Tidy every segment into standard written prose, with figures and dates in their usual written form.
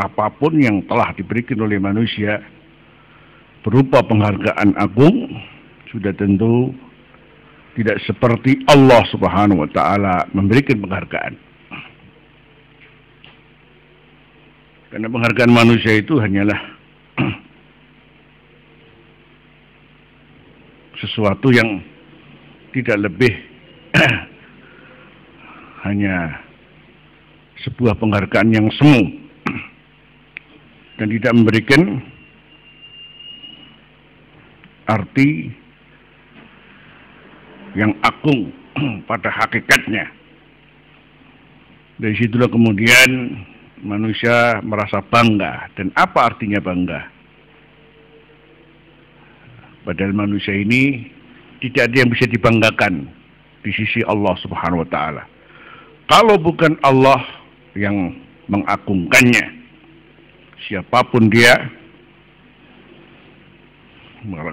apapun yang telah diberikan oleh manusia berupa penghargaan agung, sudah tentu tidak seperti Allah Subhanahu wa taala memberikan penghargaan. Karena penghargaan manusia itu hanyalah sesuatu yang tidak lebih hanya sebuah penghargaan yang semu dan tidak memberikan arti yang agung pada hakikatnya. Dari situlah kemudian manusia merasa bangga. Dan apa artinya bangga? Padahal manusia ini tidak ada yang bisa dibanggakan di sisi Allah Subhanahu wa taala. Kalau bukan Allah yang mengagungkannya, siapapun dia,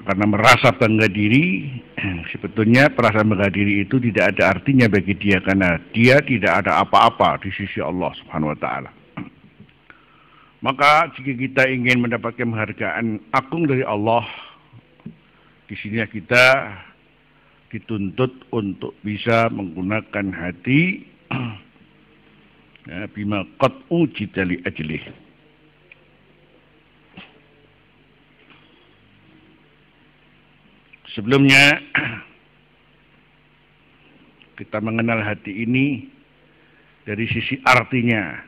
karena merasa bangga diri, sebetulnya perasaan bangga diri itu tidak ada artinya bagi dia, karena dia tidak ada apa-apa di sisi Allah Subhanahu wa taala. Maka jika kita ingin mendapatkan penghargaan agung dari Allah, di sini kita dituntut untuk bisa menggunakan hati bima qad ujita li ajlih. Sebelumnya kita mengenal hati ini dari sisi artinya.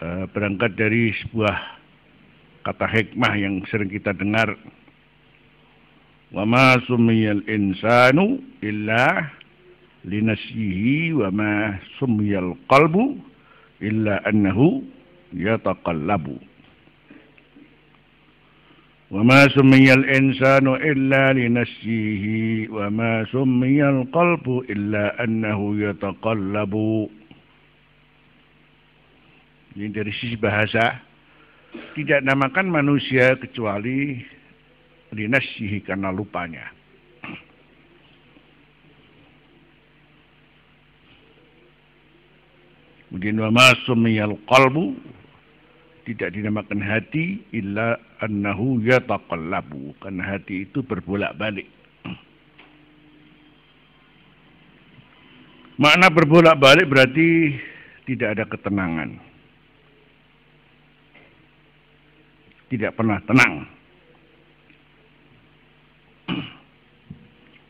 Berangkat dari sebuah kata hikmah yang sering kita dengar, wa ma sumiyal insanu illa linasyihi wa ma sumiyal qalbu illa annahu yataqallabu. Wa ma sumiyal insanu illa linasyihi wa ma sumiyal qalbu illa annahu yataqallabu. Ini dari sisi bahasa, tidak namakan manusia kecuali linasyihi karena lupanya. Kemudian wa ma sumiyal qalbu, tidak dinamakan hati illa annahu yataqallabu, karena hati itu berbolak-balik. Makna berbolak-balik berarti tidak ada ketenangan, tidak pernah tenang.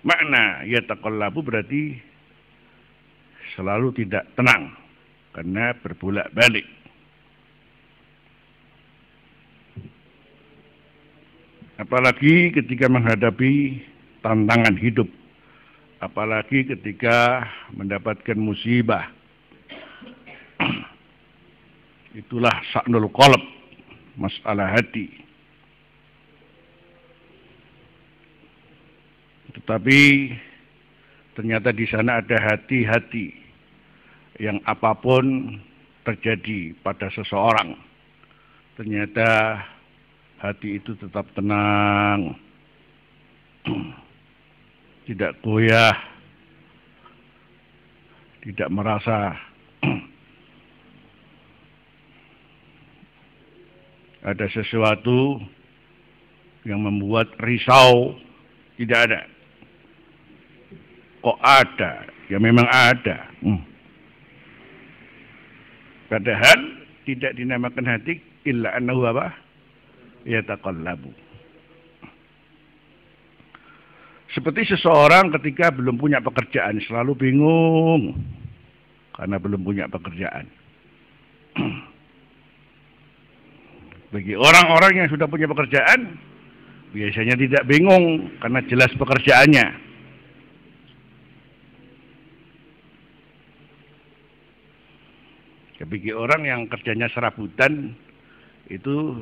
Makna yataqallabu berarti selalu tidak tenang karena berbolak-balik. Apalagi ketika menghadapi tantangan hidup, apalagi ketika mendapatkan musibah. Itulah sa'nul qalb, masalah hati. Tetapi ternyata di sana ada hati-hati yang apapun terjadi pada seseorang, ternyata hati itu tetap tenang, tidak goyah, tidak merasa ada sesuatu yang membuat risau. Tidak ada. Kok ada? Ya memang ada. Padahal tidak dinamakan hati illa annahu apa? Yataqallabu. Seperti seseorang ketika belum punya pekerjaan selalu bingung karena belum punya pekerjaan. Bagi orang-orang yang sudah punya pekerjaan, biasanya tidak bingung karena jelas pekerjaannya. Bagi orang yang kerjanya serabutan, itu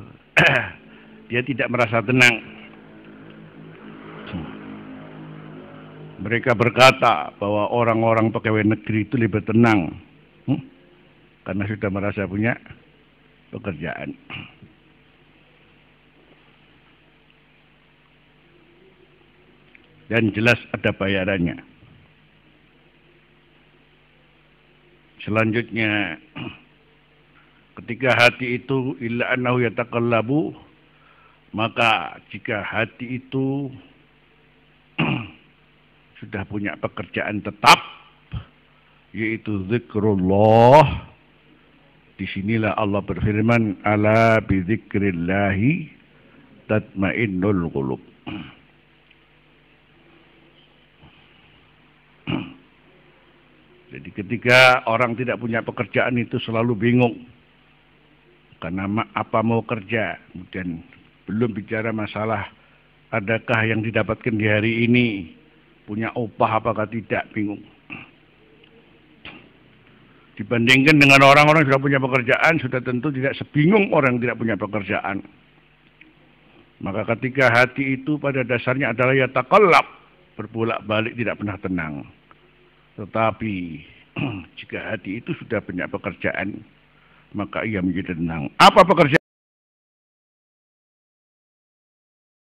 dia tidak merasa tenang. Mereka berkata bahwa orang-orang pegawai negeri itu lebih tenang karena sudah merasa punya pekerjaan. Dan jelas ada bayarannya. Selanjutnya, ketika hati itu illa annahu yataqallabu, maka jika hati itu sudah punya pekerjaan tetap, yaitu zikrullah, disinilah Allah berfirman, ala bizikrillahi tatmainnul qulub. Jadi ketika orang tidak punya pekerjaan itu selalu bingung. Karena apa mau kerja. Kemudian belum bicara masalah adakah yang didapatkan di hari ini. Punya upah apakah tidak, bingung. Dibandingkan dengan orang-orang yang sudah punya pekerjaan, sudah tentu tidak sebingung orang yang tidak punya pekerjaan. Maka ketika hati itu pada dasarnya adalah yataqallab, berbolak-balik tidak pernah tenang. Tetapi jika hati itu sudah punya pekerjaan, maka ia menjadi tenang. Apa pekerjaan?